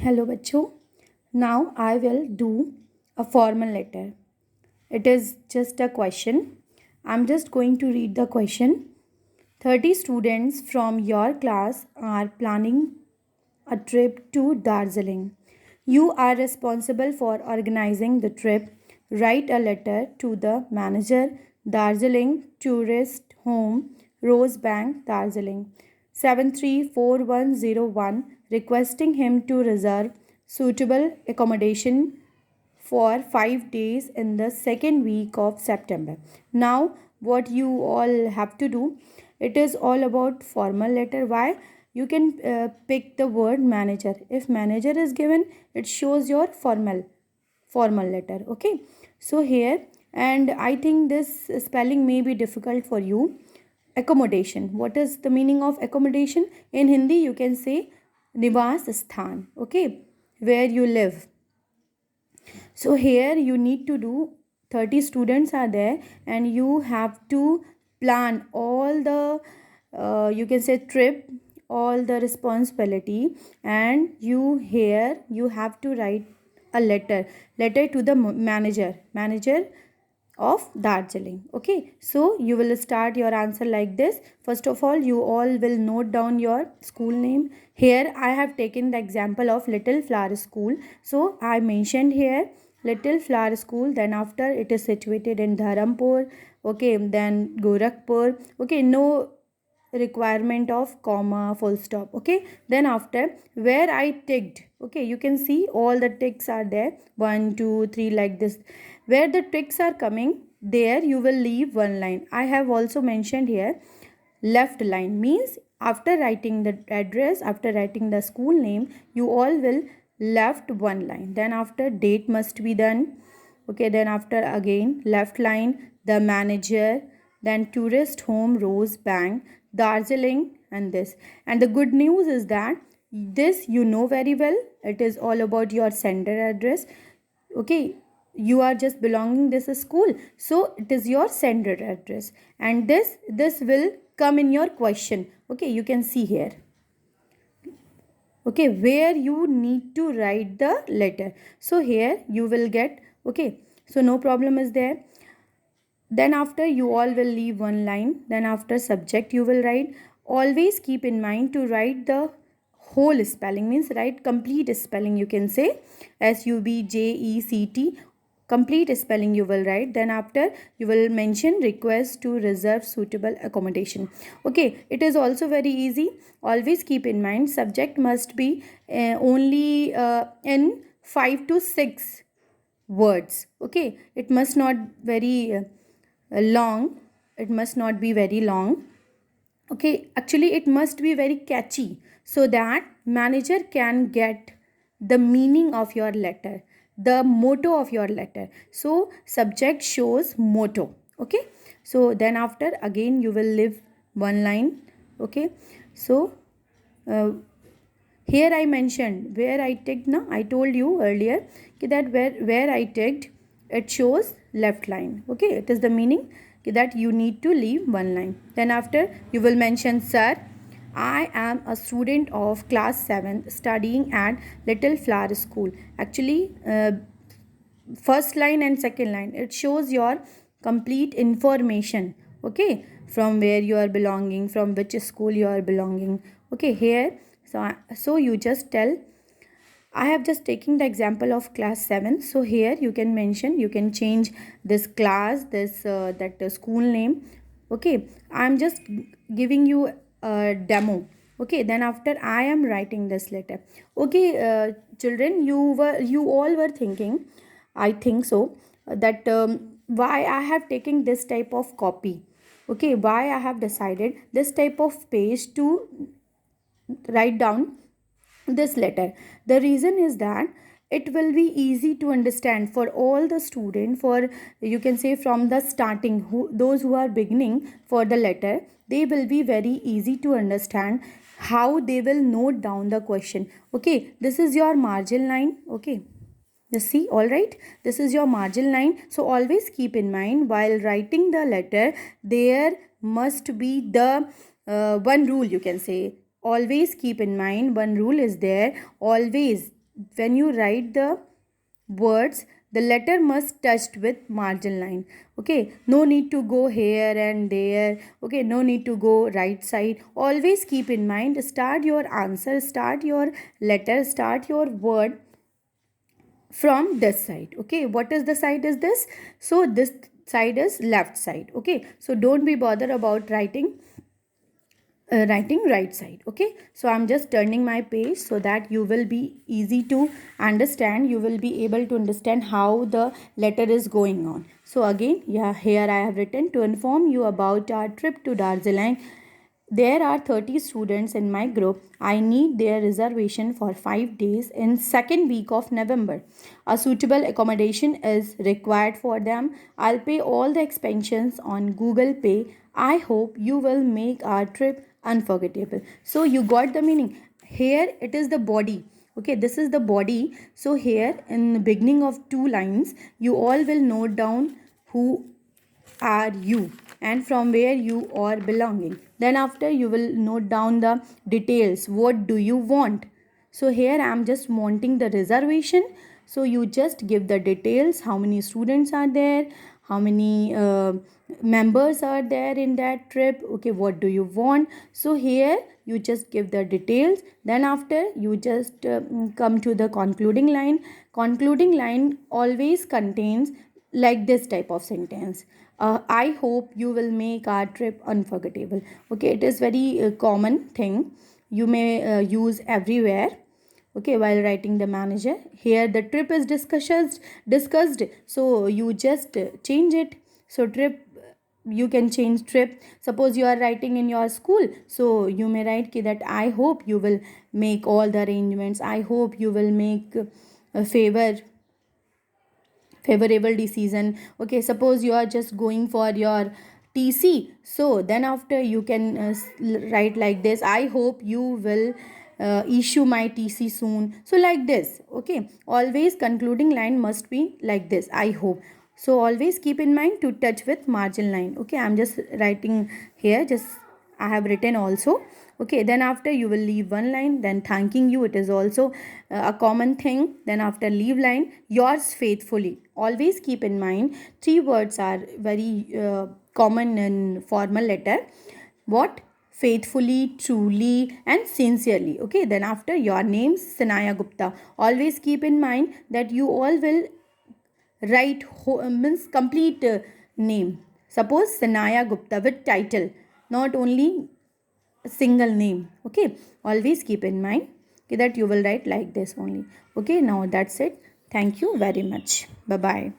Hello बच्चों. Now I will do a formal letter. It is just a question. I'm just going to read the question. 30 students from your class are planning a trip to Darjeeling. You are responsible for organizing the trip. Write a letter to the manager, Darjeeling Tourist Home, Rosebank, Darjeeling, 734101, requesting him to reserve suitable accommodation for 5 days in the second week of September. Now, what you all have to do, it is all about formal letter. Why? You can pick the word manager. If manager is given, it shows your formal letter. Okay, so here, and I think this spelling may be difficult for you. Accommodation, what is the meaning of accommodation? In Hindi you can say nivas sthan. Okay, where you live. So here you need to do, 30 students are there and you have to plan all the you can say trip, all the responsibility, and you here you have to write a letter to the manager of Darjeeling. Okay, so you will start your answer like this. First of all, you all will note down your school name. Here I have taken the example of Little Flower School. So I mentioned here Little Flower School. Then after, it is situated in Dharampur. Okay, then Gorakhpur. Okay, no requirement of comma, full stop. Okay, then after, where I ticked. Okay, you can see all the ticks are there, 1 2 3 like this. Where the ticks are coming, there you will leave one line. I have also mentioned here left line, means after writing the address, after writing the school name, you all will left one line. Then after, date must be done. Okay, then after, again left line, the manager, then tourist home, Rose Bank, Darjeeling, and this. And the good news is that this you know very well. It is all about your sender address. Okay, you are just belonging this school, so it is your sender address, and this will come in your question. Okay, you can see here. Okay, where you need to write the letter, so here you will get. Okay, so no problem is there. Then after, you all will leave one line. Then after, subject you will write. Always keep in mind to write the whole spelling, means write complete spelling. You can say subject, complete spelling you will write. Then after, you will mention request to reserve suitable accommodation. Okay, it is also very easy. Always keep in mind, subject must be only in 5 to 6 words. Okay, it must not very long, it must not be very long. Okay, actually it must be very catchy, so that manager can get the meaning of your letter, the motto of your letter. So subject shows motto. Okay, so then after, again you will leave one line. Okay, so uh, here I mentioned where I ticked. Now I told you earlier that where I ticked, it shows left line. Okay, it is the meaning that you need to leave one line. Then after, you will mention, sir, I am a student of class 7 studying at Little Flower School. Actually, first line and second line, it shows your complete information. Okay, from where you are belonging, from which school you are belonging. Okay, here, so you just tell. I have just taken the example of class 7. So here you can mention, you can change this class, this that school name. Okay, I am just giving you a demo. Okay, then after, I am writing this letter. Okay, children, you all were thinking, I think so, that why I have taken this type of copy. Okay, why I have decided this type of page to write down this letter. The reason is that it will be easy to understand for all the student, for, you can say, from the starting, those who are beginning for the letter, they will be very easy to understand how they will note down the question. Okay, this is your margin line. Okay, you see, all right, this is your margin line. So always keep in mind, while writing the letter, there must be the one rule, you can say. Always keep in mind, one rule is there. Always when you write the words, the letter must touched with margin line. Okay, no need to go here and there. Okay, no need to go right side. Always keep in mind, start your answer, start your letter, start your word from this side. Okay, what is the side is this? So this side is left side. Okay, so don't be bothered about writing right side. Okay, so I'm just turning my page so that you will be easy to understand, you will be able to understand how the letter is going on. So again, yeah, here I have written to inform you about our trip to Darjeeling. There are 30 students in my group. I need their reservation for 5 days in second week of November. A suitable accommodation is required for them. I'll pay all the expenses on Google Pay. I hope you will make our trip unforgettable. So you got the meaning. Here it is the body. Okay, this is the body. So here in the beginning of two lines, you all will note down who are you and from where you are belonging. Then after you will note down the details, what do you want. So here I am just wanting the reservation, so you just give the details, how many students are there, how many members are there in that trip. Okay, what do you want. So here you just give the details. Then after you just come to the concluding line. Concluding line always contains like this type of sentence. I hope you will make our trip unforgettable. Okay, it is very common thing, you may use everywhere. Okay, while writing the manager. Here the trip is discussed, so you just change it. So trip, you can change trip. Suppose you are writing in your school, so you may write ki that I hope you will make all the arrangements, I hope you will make a favorable decision. Okay, suppose you are just going for your TC, so then after you can write like this, I hope you will issue my TC soon. So like this. Okay, always concluding line must be like this, I hope. So always keep in mind to touch with margin line. Okay, I'm just writing here, just I have written also. Okay, then after you will leave one line, then thanking you, it is also a common thing. Then after leave line, yours faithfully. Always keep in mind, three words are very common in formal letter. What? Faithfully, truly, and sincerely. Okay, then after your name, Sanaya Gupta. Always keep in mind that you all will write means complete name. Suppose Sanaya Gupta with title, not only a single name. Okay, always keep in mind that you will write like this only. Okay, now that's it. Thank you very much. Bye bye.